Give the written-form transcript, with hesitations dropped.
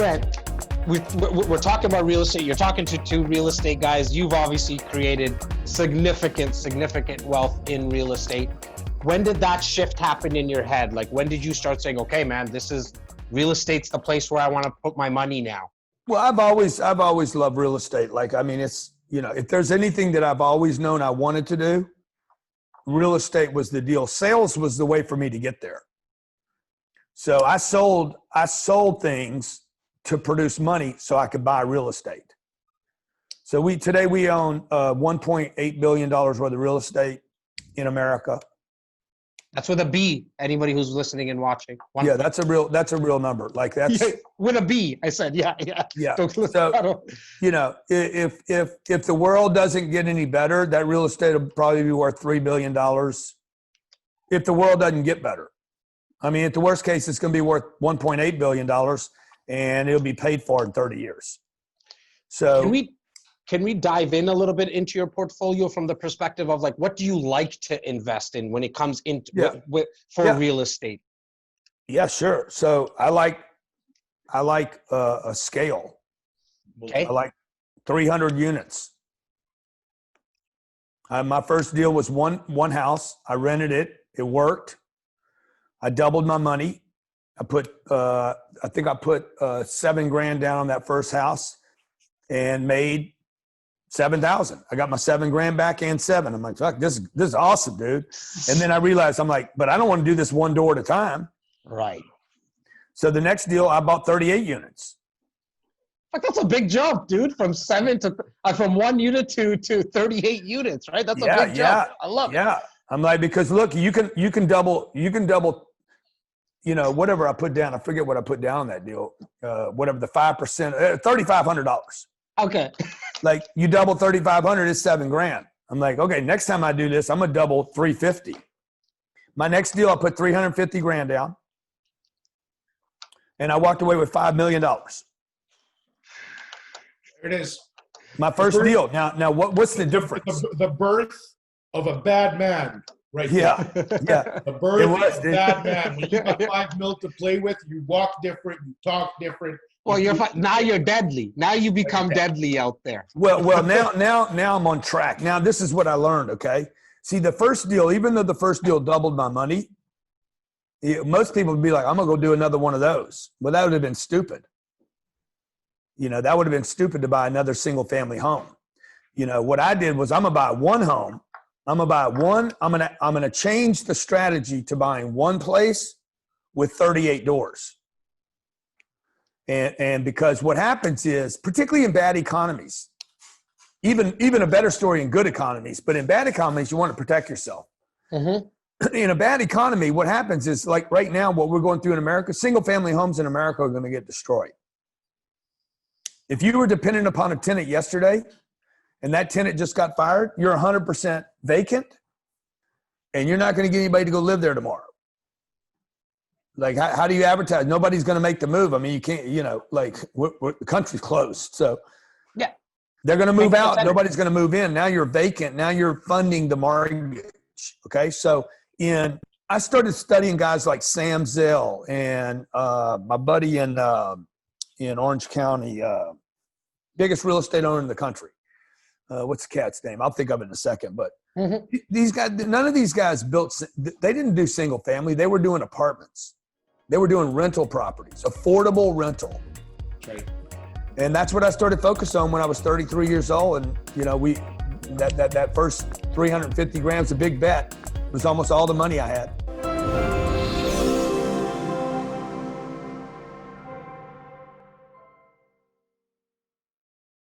Grant, we're talking about real estate. You're talking to two real estate guys. You've obviously created significant wealth in real estate. When did that shift happen in your head? Like, when did you start saying, okay, man, real estate's the place where I want to put my money now? Well, I've always loved real estate. Like, I mean, it's, if there's anything that I've always known I wanted to do, real estate was the deal. Sales was the way for me to get there. So I sold things to produce money so I could buy real estate. So today we own $1.8 billion worth of real estate in America. That's with a B. Anybody who's listening and watching. Yeah, that's a real number. Like that's with a B. I said, yeah. So, if the world doesn't get any better, that real estate will probably be worth $3 billion. If the world doesn't get better, I mean, at the worst case, it's going to be worth $1.8 billion, and it'll be paid for in 30 years. So can we dive in a little bit into your portfolio from the perspective of like, what do you like to invest in when it comes into real estate? Yeah, sure. So I like a scale. Okay. I like 300 units. My first deal was one house. I rented it. It worked. I doubled my money. I think I put $7,000 down on that first house and made $7,000. I got my $7,000 back and $7,000. I'm like, fuck, this is awesome, dude. And then I realized, I'm like, but I don't want to do this one door at a time. Right. So the next deal, I bought 38 units. Like, that's a big jump, dude. From from 1 unit to 38 units, right? That's a big jump. I love it. Yeah. I'm like, because look, you can double, whatever I put down. I forget what I put down on that deal. Whatever the 5%, $3,500. Okay. Like, you double 3,500, it's $7,000. I'm like, okay, next time I do this, I'm gonna double 350. My next deal, I put $350,000 down, and I walked away with $5 million. There it is. My first deal. Now, what's the difference? The birth of a bad man, right? Yeah, there. yeah. The birth of a bad man. When you got $5 million to play with, you walk different, you talk different. Well, now you're deadly. Now you become deadly out there. Well, now I'm on track. Now this is what I learned. Okay, see, the first deal, even though the first deal doubled my money, most people would be like, "I'm gonna go do another one of those." Well, that would have been stupid. That would have been stupid to buy another single family home. What I did was, I'm gonna buy one home. I'm gonna change the strategy to buying one place with 38 doors. And because what happens is, particularly in bad economies, even a better story in good economies, but in bad economies, you want to protect yourself. Mm-hmm. In a bad economy, what happens is, like right now, what we're going through in America, single family homes in America are going to get destroyed. If you were dependent upon a tenant yesterday and that tenant just got fired, you're 100% vacant and you're not going to get anybody to go live there tomorrow. Like, how do you advertise? Nobody's going to make the move. I mean, you can't, the country's closed. So yeah, they're going to move out. Nobody's going to move in. Now you're vacant. Now you're funding the mortgage. Okay. So I started studying guys like Sam Zell and my buddy in Orange County, biggest real estate owner in the country. What's the cat's name? I'll think of it in a second. But these guys, none of these guys they didn't do single family. They were doing apartments. They were doing rental properties, affordable rental. Right. And that's what I started focused on when I was 33 years old. And, that first 350 grams, a big bet, was almost all the money I had.